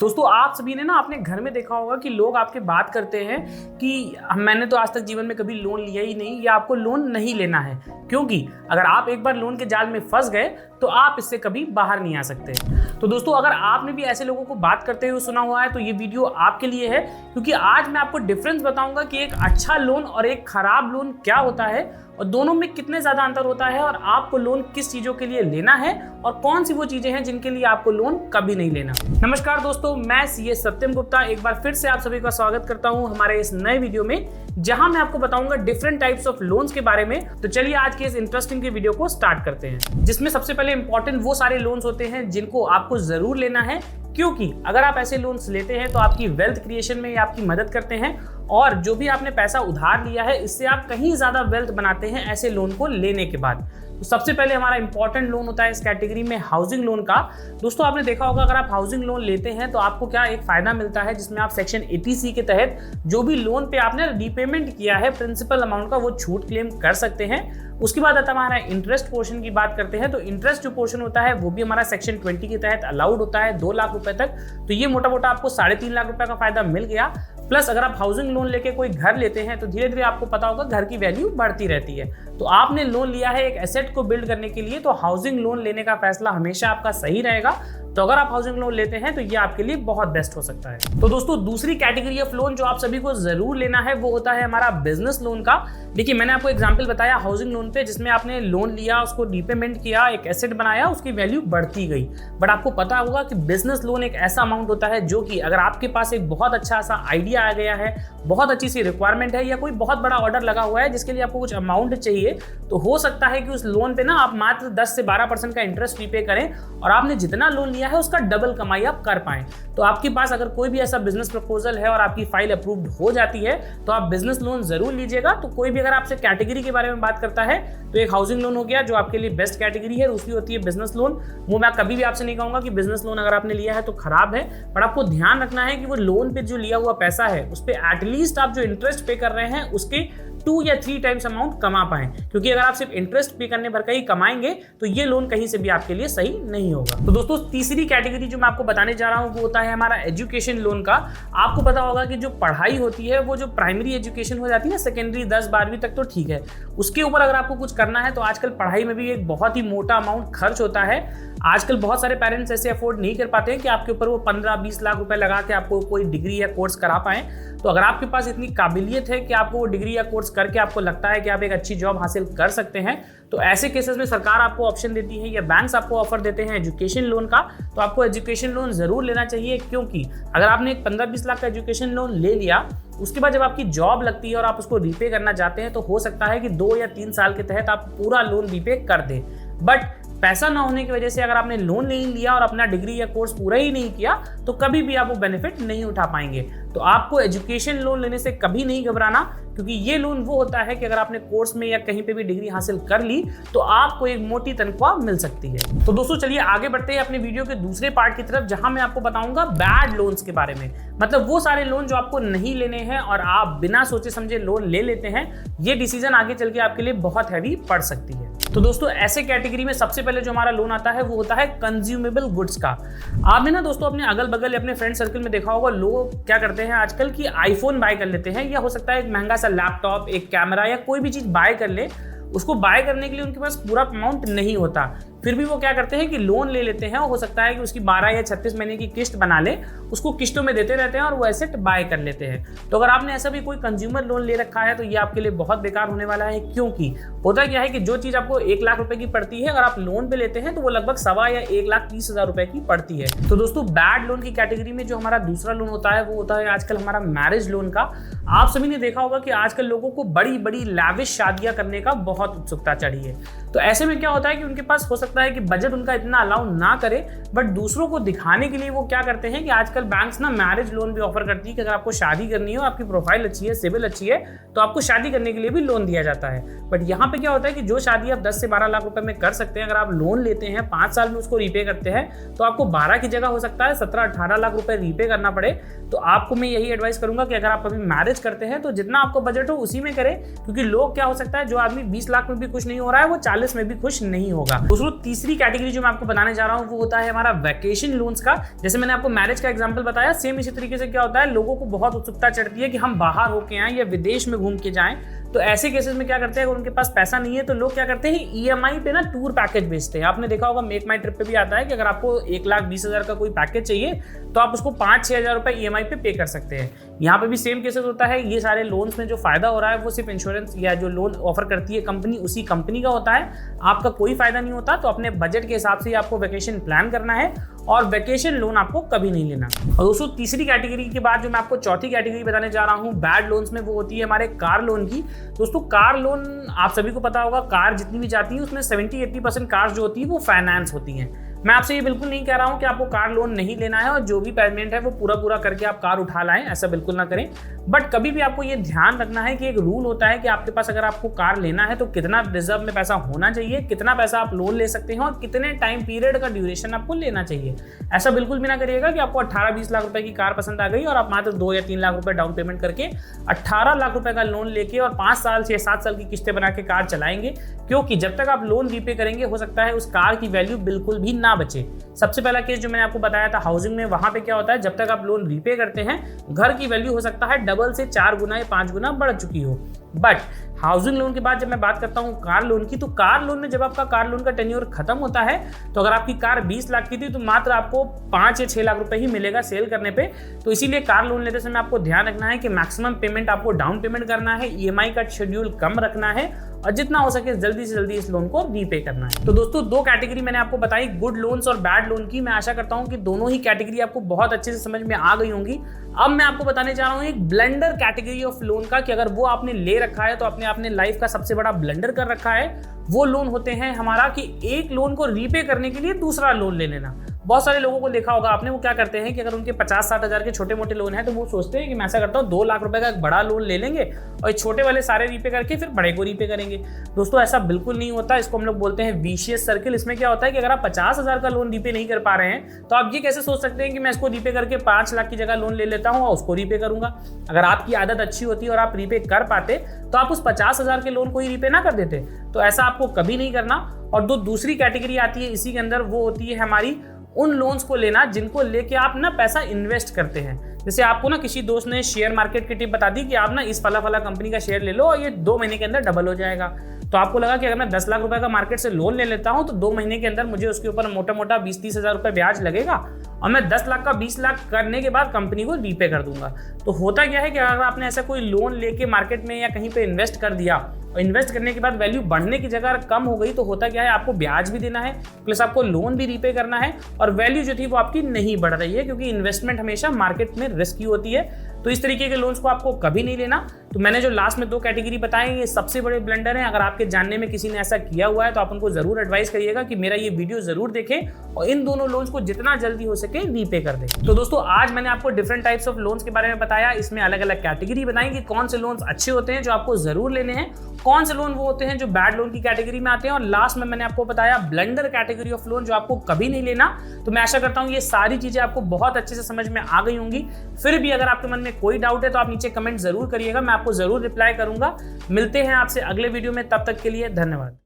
दोस्तों आप सभी ने ना अपने घर में देखा होगा कि लोग आपके बात करते हैं कि मैंने तो आज तक जीवन में कभी लोन लिया ही नहीं या आपको लोन नहीं लेना है, क्योंकि अगर आप एक बार लोन के जाल में फंस गए तो आप इससे कभी बाहर नहीं आ सकते। तो दोस्तों अगर आपने भी ऐसे लोगों को बात करते हुए सुना हुआ है तो ये वीडियो आपके लिए है, क्योंकि आज मैं आपको डिफरेंस बताऊंगा कि एक अच्छा लोन और एक खराब लोन क्या होता है और दोनों में कितने ज्यादा अंतर होता है और आपको लोन किस चीजों के लिए लेना है और कौन सी वो चीजें हैं जिनके लिए आपको लोन कभी नहीं लेना। नमस्कार दोस्तों, मैं सीए सत्यम गुप्ता एक बार फिर से आप सभी का स्वागत करता हूं हमारे इस नए वीडियो में, जहां मैं आपको बताऊंगा डिफरेंट टाइप्स ऑफ लोन्स के बारे में। तो चलिए आज के इस इंटरेस्टिंग के वीडियो को स्टार्ट करते हैं, जिसमें सबसे पहले इंपॉर्टेंट वो सारे लोन्स होते हैं जिनको आपको जरूर लेना है, क्योंकि अगर आप ऐसे लोन्स लेते हैं तो आपकी वेल्थ क्रिएशन में आपकी मदद करते हैं और जो भी आपने पैसा उधार लिया है इससे आप कहीं ज्यादा वेल्थ बनाते हैं ऐसे लोन को लेने के बाद। तो सबसे पहले हमारा इंपॉर्टेंट लोन होता है इस कैटेगरी में हाउसिंग लोन का। दोस्तों आपने देखा होगा अगर आप हाउसिंग लोन लेते हैं तो आपको क्या एक फायदा मिलता है, जिसमें आप सेक्शन 80C के तहत जो भी लोन पे आपने रीपेमेंट किया है प्रिंसिपल अमाउंट का, वो छूट क्लेम कर सकते हैं। उसके बाद आता हमारा इंटरेस्ट पोर्शन की बात करते हैं तो इंटरेस्ट जो पोर्शन होता है वो भी हमारा सेक्शन 20 के तहत अलाउड होता है 2 लाख रुपए तक। तो ये मोटा मोटा आपको 3.5 लाख रुपए का फायदा मिल गया। प्लस अगर आप हाउसिंग लोन लेके कोई घर लेते हैं तो धीरे धीरे आपको पता होगा घर की वैल्यू बढ़ती रहती है। तो आपने लोन लिया है एक एसेट को बिल्ड करने के लिए, तो हाउसिंग लोन लेने का फैसला हमेशा आपका सही रहेगा। तो अगर आप हाउसिंग लोन लेते हैं तो ये आपके लिए बहुत बेस्ट हो सकता है। तो दोस्तों दूसरी कैटेगरी ऑफ लोन जो आप सभी को जरूर लेना है वो होता है हमारा बिजनेस लोन का। देखिए मैंने आपको एग्जांपल बताया हाउसिंग लोन पे, जिसमें आपने लोन लिया, उसको रीपेमेंट किया, एक एसेट बनाया, उसकी वैल्यू बढ़ती गई। बट आपको पता होगा कि बिजनेस लोन एक ऐसा अमाउंट होता है जो कि अगर आपके पास एक बहुत अच्छा सा आइडिया आ गया है, बहुत अच्छी सी रिक्वायरमेंट है या कोई बहुत बड़ा ऑर्डर लगा हुआ है जिसके लिए आपको कुछ अमाउंट चाहिए, तो हो सकता है कि उस लोन पे ना आप मात्र 10 से 12% का इंटरेस्ट रीपे करें और आपने जितना लोन लिया है उसका डबल कमाई आप कर पाएं। तो आपके पास अगर कोई भी ऐसा बिजनेस प्रपोजल है और आपकी फाइल अप्रूव्ड हो जाती है तो आप बिजनेस लोन जरूर लीजिएगा। तो कोई भी अगर आपसे कैटेगरी के बारे में बात करता है तो एक हाउसिंग लोन हो गया जो आपके लिए बेस्ट कैटेगरी है, दूसरी होती है बिजनेस लोन। वो मैं कभी भी आपसे नहीं कहूंगा कि बिजनेस लोन अगर आपने लिया है तो खराब है, पर आपको ध्यान रखना है कि वो लोन पे जो लिया हुआ पैसा है उस पे एटलीस्ट आप जो इंटरेस्ट पे कर रहे हैं उसके 2 या 3 टाइम्स अमाउंट कमा पाएं, क्योंकि अगर आप सिर्फ इंटरेस्ट पे करने भर का ही कमाएंगे तो ये लोन कहीं से भी आपके लिए सही नहीं होगा। तो दोस्तों तीसरी कैटेगरी जो मैं आपको बताने जा रहा हूं वो होता है हमारा एजुकेशन लोन का। आपको पता होगा कि जो पढ़ाई होती है वो जो प्राइमरी एजुकेशन हो जाती है ना, सेकेंडरी 10-12वीं तक तो ठीक है, उसके ऊपर अगर आपको कुछ करना है तो आजकल पढ़ाई में भी एक बहुत ही मोटा अमाउंट खर्च होता है। आजकल बहुत सारे पेरेंट्स ऐसे अफोर्ड नहीं कर पाते हैं कि आपके ऊपर वो 15-20 लाख रुपए लगा के आपको कोई डिग्री या कोर्स करा पाएं। तो अगर आपके पास इतनी काबिलियत है कि आपको वो डिग्री या कोर्स करके आपको लगता है कि आप एक अच्छी जॉब हासिल कर सकते हैं, तो ऐसे केसेस में सरकार आपको ऑप्शन देती है या बैंक्स आपको ऑफर देते हैं एजुकेशन लोन का। तो आपको एजुकेशन लोन जरूर लेना चाहिए, क्योंकि अगर आपने एक 15-20 लाख का एजुकेशन लोन ले लिया, उसके बाद जब आपकी जॉब लगती है और आप उसको रीपे करना चाहते हैं तो हो सकता है कि 2 या 3 साल के तहत आप पूरा लोन रीपे कर दें। बट पैसा ना होने की वजह से अगर आपने लोन नहीं लिया और अपना डिग्री या कोर्स पूरा ही नहीं किया तो कभी भी आप वो बेनिफिट नहीं उठा पाएंगे। तो आपको एजुकेशन लोन लेने से कभी नहीं घबराना, क्योंकि ये लोन वो होता है कि अगर आपने कोर्स में या कहीं पे भी डिग्री हासिल कर ली तो आपको एक मोटी तनख्वाह मिल सकती है। तो दोस्तों चलिए आगे बढ़ते हैं अपने वीडियो के दूसरे पार्ट की तरफ, जहां मैं आपको बताऊंगा बैड लोन्स के बारे में। मतलब वो सारे लोन जो आपको नहीं लेने हैं और आप बिना सोचे समझे लोन ले लेते हैं, ये डिसीजन आगे चल के आपके लिए बहुत हैवी पड़ सकती है। तो दोस्तों ऐसे कैटेगरी में सबसे पहले जो हमारा लोन आता है वो होता है कंज्यूमेबल गुड्स का। आपने ना दोस्तों अपने अगल बगल अपने फ्रेंड सर्कल में देखा होगा, लोग क्या करते हैं आजकल कि आईफोन बाय कर लेते हैं, या हो सकता है एक महंगा सा लैपटॉप, एक कैमरा या कोई भी चीज बाय कर ले। उसको बाय करने के लिए उनके पास पूरा अमाउंट नहीं होता, फिर भी वो क्या करते हैं कि लोन ले लेते हैं। हो सकता है कि उसकी 12 या 36 महीने की किस्त बना ले, उसको किस्तों में देते रहते हैं और वो एसेट बाय कर लेते हैं। तो अगर आपने ऐसा भी कोई कंज्यूमर लोन ले रखा है तो ये आपके लिए बहुत बेकार होने वाला है, क्योंकि होता क्या है कि जो चीज आपको 1 लाख रुपए की पड़ती है अगर आप लोन पे लेते हैं तो वो लगभग 1.25 या 1,30,000 रुपए की पड़ती है। तो दोस्तों बैड लोन की कैटेगरी में जो हमारा दूसरा लोन होता है वो होता है आजकल हमारा मैरिज लोन का। आप सभी ने देखा होगा कि आजकल लोगों को बड़ी बड़ी लैविश शादियां करने का बहुत उत्सुकता चढ़ी है। तो ऐसे में क्या होता है कि उनके पास हो सकता है कि बजट उनका इतना अलाउ ना करे, बट दूसरों को दिखाने के लिए वो क्या करते हैं कि आजकल बैंक्स ना मैरिज लोन भी ऑफर करती है कि अगर आपको शादी करनी हो, आपकी प्रोफाइल अच्छी है, सिविल अच्छी है, तो आपको शादी करने के लिए भी लोन दिया जाता है। बट यहाँ पे क्या होता है कि जो शादी आप 10 से 12 लाख रुपए में कर सकते हैं, अगर आप लोन लेते हैं 5 साल में उसको रीपे करते हैं तो आपको 12 की जगह हो सकता है 17-18 लाख रुपए रीपे करना पड़े। तो आपको मैं यही एडवाइस करूंगा कि अगर आप अभी मैरिज करते हैं तो जितना आपको बजट हो उसी में करें, क्योंकि लोग क्या हो सकता है जो आदमी 20 लाख में भी खुश नहीं हो रहा है वो 40 में भी खुश नहीं होगा। दूसरों तीसरी कैटेगरी जो मैं आपको बताने जा रहा हूँ वो होता है हमारा वैकेशन लोन्स का। जैसे मैंने आपको मैरिज का एग्जांपल बताया, सेम इसी तरीके से क्या होता है, लोगों को बहुत उत्सुकता चढ़ती है कि हम बाहर होके आएं या विदेश में घूम के जाएं। तो ऐसे केसेस में क्या करते हैं, अगर उनके पास पैसा नहीं है तो लोग क्या करते हैं, ईएमआई पे ना टूर पैकेज बेचते हैं। आपने देखा होगा मेक माई ट्रिप पे भी आता है कि अगर आपको 1,20,000 का कोई पैकेज चाहिए तो आप उसको 5-6 हज़ार रुपए ईएमआई पे कर सकते हैं। यहाँ पे भी सेम केसेस होता है। ये सारे लोन्स में जो फायदा हो रहा है वो सिर्फ इंश्योरेंस या जो लोन ऑफर करती है कंपनी, उसी कंपनी का होता है, आपका कोई फायदा नहीं होता। तो अपने बजट के हिसाब से आपको वैकेशन प्लान करना है और वैकेशन लोन आपको कभी नहीं लेना। और दोस्तों तीसरी कैटेगरी के बाद जो मैं आपको चौथी कैटेगरी बताने जा रहा हूँ बैड लोन्स में, वो होती है हमारे कार लोन की। दोस्तों कार लोन आप सभी को पता होगा, कार जितनी भी जाती है उसमें 70-80% कार्स जो होती है वो फाइनेंस होती हैं। मैं आपसे ये बिल्कुल नहीं कह रहा हूं कि आपको कार लोन नहीं लेना है और जो भी पेमेंट है वो पूरा करके आप कार उठा लाएं, ऐसा बिल्कुल ना करें। बट कभी भी आपको ये ध्यान रखना है कि एक रूल होता है कि आपके पास अगर आपको कार लेना है तो कितना रिजर्व में पैसा होना चाहिए, कितना पैसा आप लोन ले सकते हैं और कितने टाइम पीरियड का ड्यूरेशन आपको लेना चाहिए। ऐसा बिल्कुल भी ना करिएगा कि आपको 18-20 लाख रुपए की कार पसंद आ गई और आप मात्र 2 या 3 लाख रुपए डाउन पेमेंट करके 18 लाख रुपए का लोन लेके और 5 साल से 7 साल की किस्तें बना के कार चलाएंगे, क्योंकि जब तक आप लोन रीपे करेंगे हो सकता है उस कार की वैल्यू बिल्कुल भी ना बचे। सबसे पहला केस जो मैंने आपको बताया था हाउसिंग में, वहां पे क्या होता है, जब तक आप लोन रीपे करते हैं घर की वैल्यू हो सकता है डबल से 4 गुना या 5 गुना बढ़ चुकी हो। बट हाउसिंग लोन के बाद जब मैं बात करता हूँ कार लोन की, तो कार लोन में जब आपका कार लोन का टेन्योर खत्म होता है तो अगर आपकी कार 20 लाख की थी तो मात्र आपको 5 या 6 लाख रुपए ही मिलेगा सेल करने पे। तो इसीलिए कार लोन लेते समय आपको ध्यान रखना है कि मैक्सिमम पेमेंट आपको डाउन पेमेंट करना है, ईएमआई का शेड्यूल कम रखना है और जितना हो सके जल्दी से जल्दी इस लोन को रीपे करना है। तो दोस्तों 2 कैटेगरी मैंने आपको बताई, गुड लोन्स और बैड लोन की। मैं आशा करता हूं कि दोनों ही कैटेगरी आपको बहुत अच्छे से समझ में आ गई होंगी। अब मैं आपको बताने जा रहा हूं एक ब्लेंडर कैटेगरी ऑफ लोन का, कि अगर वो आपने ले रखा है तो आपने अपने लाइफ का सबसे बड़ा ब्लेंडर कर रखा है। वो लोन होते हैं हमारा कि एक लोन को रीपे करने के लिए दूसरा लोन ले लेना। बहुत सारे लोगों को देखा होगा आपने, वो क्या करते हैं कि अगर उनके 50-60 हज़ार के छोटे मोटे लोन है तो वो सोचते हैं कि मैं ऐसा करता हूँ 2 लाख रुपए का एक बड़ा लोन ले लेंगे और छोटे वाले सारे रीपे करके फिर बड़े को रीपे करेंगे। दोस्तों ऐसा बिल्कुल नहीं होता। इसको हम लोग बोलते हैं विशियस सर्किल। इसमें क्या होता है कि अगर आप 50 हज़ार का लोन रीपे नहीं कर पा रहे हैं तो आप ये कैसे सोच सकते हैं कि मैं इसको रीपे करके 5 लाख की जगह लोन ले लेता हूँ और उसको रीपे करूंगा। अगर आपकी आदत अच्छी होती और आप रीपे कर पाते तो आप उस 50 हज़ार के लोन को ही रीपे ना कर देते। तो ऐसा आपको कभी नहीं करना। और दूसरी कैटेगरी आती है इसी के अंदर, वो होती है हमारी उन लोन्स को लेना जिनको लेके आप ना पैसा इन्वेस्ट करते हैं। जैसे आपको ना किसी दोस्त ने शेयर मार्केट की टिप बता दी कि आप ना इस फला कंपनी का शेयर ले लो और ये 2 महीने के अंदर डबल हो जाएगा। तो आपको लगा कि अगर मैं 10 लाख रुपए का मार्केट से लोन ले लेता हूं तो 2 महीने के अंदर मुझे उसके ऊपर मोटा 20-30 हज़ार रुपए ब्याज लगेगा और मैं 10 लाख का 20 लाख करने के बाद कंपनी को रीपे कर दूंगा। तो होता क्या है कि अगर आपने ऐसा कोई लोन लेके मार्केट में या कहीं पे इन्वेस्ट कर दिया और इन्वेस्ट करने के बाद वैल्यू बढ़ने की जगह कम हो गई तो होता क्या है, आपको ब्याज भी देना है प्लस आपको लोन भी रीपे करना है और वैल्यू जो थी वो आपकी नहीं बढ़ रही है, क्योंकि इन्वेस्टमेंट हमेशा मार्केट में रिस्की होती है। तो इस तरीके के लोन्स को आपको कभी नहीं लेना। तो मैंने जो लास्ट में 2 कैटेगरी बताए ये सबसे बड़े ब्लेंडर हैं। अगर आपके जानने में किसी ने ऐसा किया हुआ है तो आप उनको जरूर एडवाइस करिएगा कि मेरा ये वीडियो जरूर देखें और इन दोनों लोन्स को जितना जल्दी हो सके रीपे कर दें। तो दोस्तों आज मैंने आपको डिफरेंट टाइप्स ऑफ लोन्स के बारे में बताया। इसमें अलग अलग कैटेगरी बताई कि कौन से लोन्स अच्छे होते हैं जो आपको जरूर लेने हैं, कौन से लोन वो होते हैं जो बैड लोन की कैटेगरी में आते हैं, और लास्ट में मैंने आपको बताया ब्लेंडर कैटेगरी ऑफ लोन जो आपको कभी नहीं लेना। तो मैं आशा करता हूं ये सारी चीजें आपको बहुत अच्छे से समझ में आ गई होंगी। फिर भी अगर आपके मन में कोई डाउट है तो आप नीचे कमेंट जरूर करिएगा, मैं आपको जरूर रिप्लाई करूंगा। मिलते हैं आपसे अगले वीडियो में, तब तक के लिए धन्यवाद।